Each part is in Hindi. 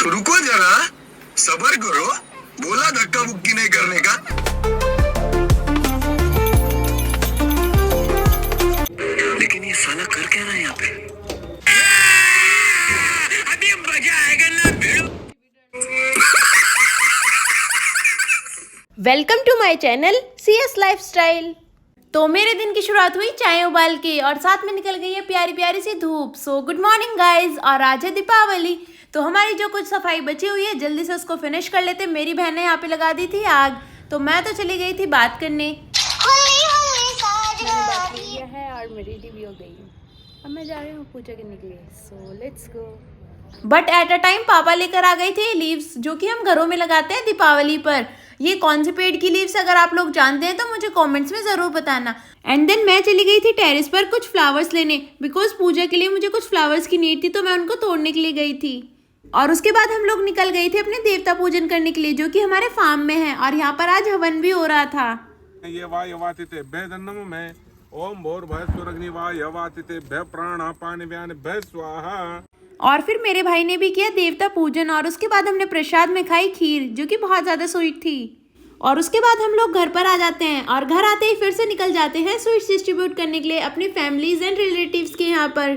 रुको जरा, सब्र करो, बोला धक्का मुक्की नहीं करने का। लेकिन ये साला कर क्या रहा है यहाँ पे? अभी मजा आएगा ना भिड़ो। Welcome to my channel CS lifestyle. तो मेरे दिन की शुरुआत हुई चाय उबाल के और साथ में निकल गई है प्यारी प्यारी सी धूप। So good morning guys. और आज है दीपावली, तो हमारी जो कुछ सफाई बची हुई है जल्दी से उसको फिनिश कर लेते। मेरी बहन ने यहाँ पे लगा दी थी आग, तो मैं तो चली गई थी बात करने। मैंने बात कर लिया है और मैं रेडी भी हो गई हूँ। अब मैं जा रही हूँ पूजा करने के लिए। So let's go. But at a time पापा लेकर आ गए थे लीव्स, जो कि हम घरों में लगाते हैं दीपावली पर। ये कौन से पेड़ की लीव्स अगर आप लोग जानते हैं तो मुझे कमेंट्स में ज़रूर बताना। एंड देन मैं चली गई थी टेरेस पर कुछ फ्लावर्स लेने, बिकॉज पूजा के लिए मुझे कुछ फ्लावर्स की नीड थी, तो मैं उनको तोड़ने के लिए गई थी। और उसके बाद हम लोग निकल गए थे अपने देवता पूजन करने के लिए, जो कि हमारे फार्म में है। और यहाँ पर आज हवन भी हो रहा था। ये वायवातिते बेदन्नम में ओम भूर्भुवस्सुरग्नि वायवातिते भे प्राणापान भे स्वाहा। और फिर मेरे भाई ने भी किया देवता पूजन, और उसके बाद हमने प्रसाद में खाई खीर, जो कि बहुत ज़्यादा स्वीट थी। और उसके बाद हम लोग घर पर आ जाते हैं, और घर आते ही फिर से निकल जाते हैं स्वीट्स डिस्ट्रीब्यूट करने के लिए अपनी फैमिलीज एंड रिलेटिव्स के यहाँ पर।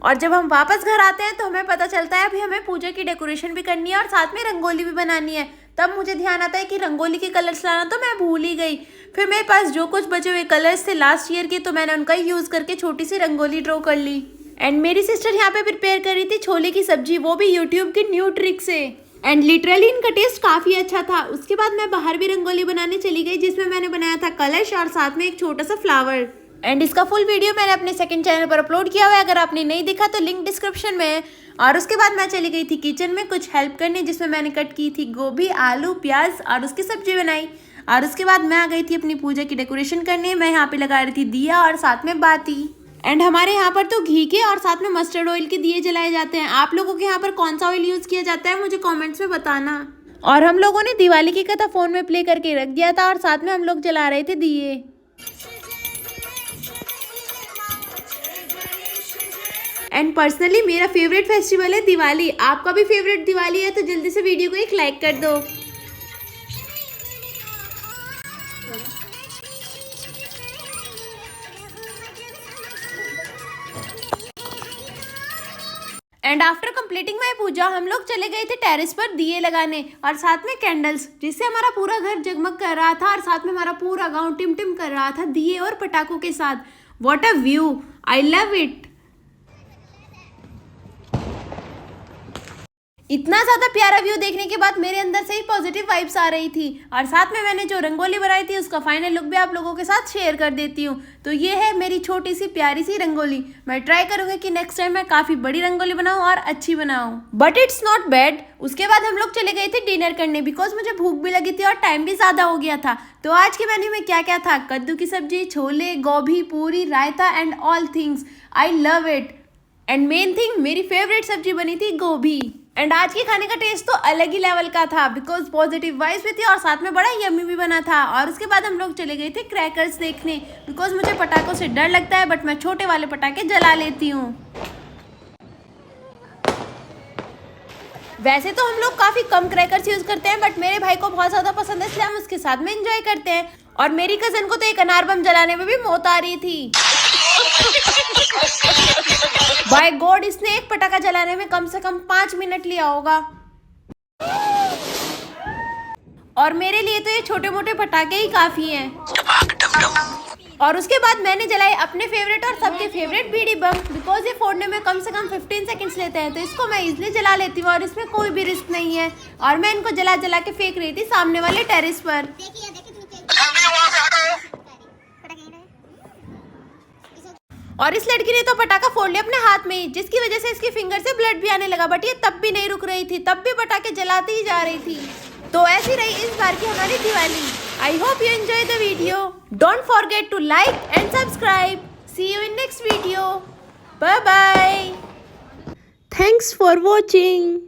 और जब हम वापस घर आते हैं तो हमें पता चलता है अभी हमें पूजा की डेकोरेशन भी करनी है और साथ में रंगोली भी बनानी है। तब मुझे ध्यान आता है कि रंगोली के कलर्स लाना तो मैं भूल ही गई। फिर मेरे पास जो कुछ बचे हुए कलर्स थे लास्ट ईयर के, तो मैंने उनका ही यूज़ करके छोटी सी रंगोली ड्रॉ कर ली। एंड मेरी सिस्टर यहाँ पे प्रिपेयर कर रही थी छोले की सब्जी, वो भी यूट्यूब की न्यू ट्रिक से। एंड लिटरली इनका टेस्ट काफ़ी अच्छा था। उसके बाद मैं बाहर भी रंगोली बनाने चली गई, जिसमें मैंने बनाया था कलश और साथ में एक छोटा सा फ्लावर। एंड इसका फुल वीडियो मैंने अपने सेकंड चैनल पर अपलोड किया हुआ है, अगर आपने नहीं देखा तो लिंक डिस्क्रिप्शन में है। और उसके बाद मैं चली गई थी किचन में कुछ हेल्प करने, जिसमें मैंने कट की थी गोभी, आलू, प्याज और उसकी सब्जी बनाई। और उसके बाद मैं आ गई थी अपनी पूजा की डेकोरेशन करने। मैं यहाँ पे लगा रही थी दिया और साथ में बाती। एंड हमारे यहाँ पर तो घी के और साथ में मस्टर्ड ऑयल के दिए जलाए जाते हैं। आप लोगों के यहाँ पर कौन सा ऑयल यूज़ किया जाता है मुझे कमेंट्स में बताना। और हम लोगों ने दिवाली की कथा फ़ोन में प्ले करके रख दिया था, और साथ में हम लोग जला रहे थे दिए। एंड पर्सनली मेरा फेवरेट फेस्टिवल है दिवाली। आपका भी फेवरेट दिवाली है तो जल्दी से वीडियो को एक लाइक कर दो। एंड आफ्टर कंप्लीटिंग माई पूजा हम लोग चले गए थे टेरेस पर दिए लगाने और साथ में कैंडल्स, जिससे हमारा पूरा घर जगमग कर रहा था और साथ में हमारा पूरा गांव टिम कर रहा था दिए और पटाखों के साथ। What a view, I love it. इतना ज़्यादा प्यारा व्यू देखने के बाद मेरे अंदर से ही पॉजिटिव वाइब्स आ रही थी। और साथ में मैंने जो रंगोली बनाई थी उसका फाइनल लुक भी आप लोगों के साथ शेयर कर देती हूँ। तो ये है मेरी छोटी सी प्यारी सी रंगोली। मैं ट्राई करूँगी कि नेक्स्ट टाइम मैं काफ़ी बड़ी रंगोली बनाऊँ और अच्छी बनाऊँ। But it's not bad. उसके बाद हम लोग चले गए थे डिनर करने, बिकॉज मुझे भूख भी लगी थी और टाइम भी ज़्यादा हो गया था। तो आज के मेन्यू में क्या क्या था? कद्दू की सब्जी, छोले, गोभी, पूरी, रायता and all things. I love it. And main thing, मेरी फेवरेट सब्जी बनी थी गोभी। एंड आज के खाने का टेस्ट तो अलग ही लेवल का था, बिकॉज पॉजिटिव वाइब्स भी थी और साथ में बड़ा यम्मी भी बना था। और उसके बाद हम लोग चले गए थे क्रैकर्स देखने, बिकॉज मुझे पटाखों से डर लगता है, बट मैं छोटे वाले पटाखे जला लेती हूँ। वैसे तो हम लोग काफ़ी कम क्रैकर्स यूज़ करते हैं, बट मेरे भाई को बहुत ज़्यादा पसंद है, इसलिए हम उसके साथ में एंजॉय करते हैं। और मेरी कज़न को तो एक अनार बम जलाने में भी मौत आ रही थी। बाय गॉड, इसने एक पटाखा जलाने में कम से कम 5 मिनट लिया होगा। और मेरे लिए तो ये छोटे मोटे पटाखे ही काफ़ी हैं। और उसके बाद मैंने जलाए अपने फेवरेट और सबके फेवरेट बीड़ी बम, बिकॉज ये फोड़ने में कम से कम 15 सेकंड्स लेते हैं, तो इसको मैं इजीली जला लेती हूँ और इसमें कोई भी रिस्क नहीं है। और मैं इनको जला जला के फेंक रही थी सामने वाले टेरेस पर। और इस लड़की ने तो पटाखा फोड़ लिया अपने हाथ में ही, जिसकी वजह से इसकी फिंगर से ब्लड भी आने लगा। बट ये तब भी नहीं रुक रही थी, तब भी पटाखे जलाती ही जा रही थी। तो ऐसी रही इस बार की हमारी Diwali. I hope you enjoy the video. Don't forget to like and subscribe. See you in next video. Bye bye. Thanks for watching.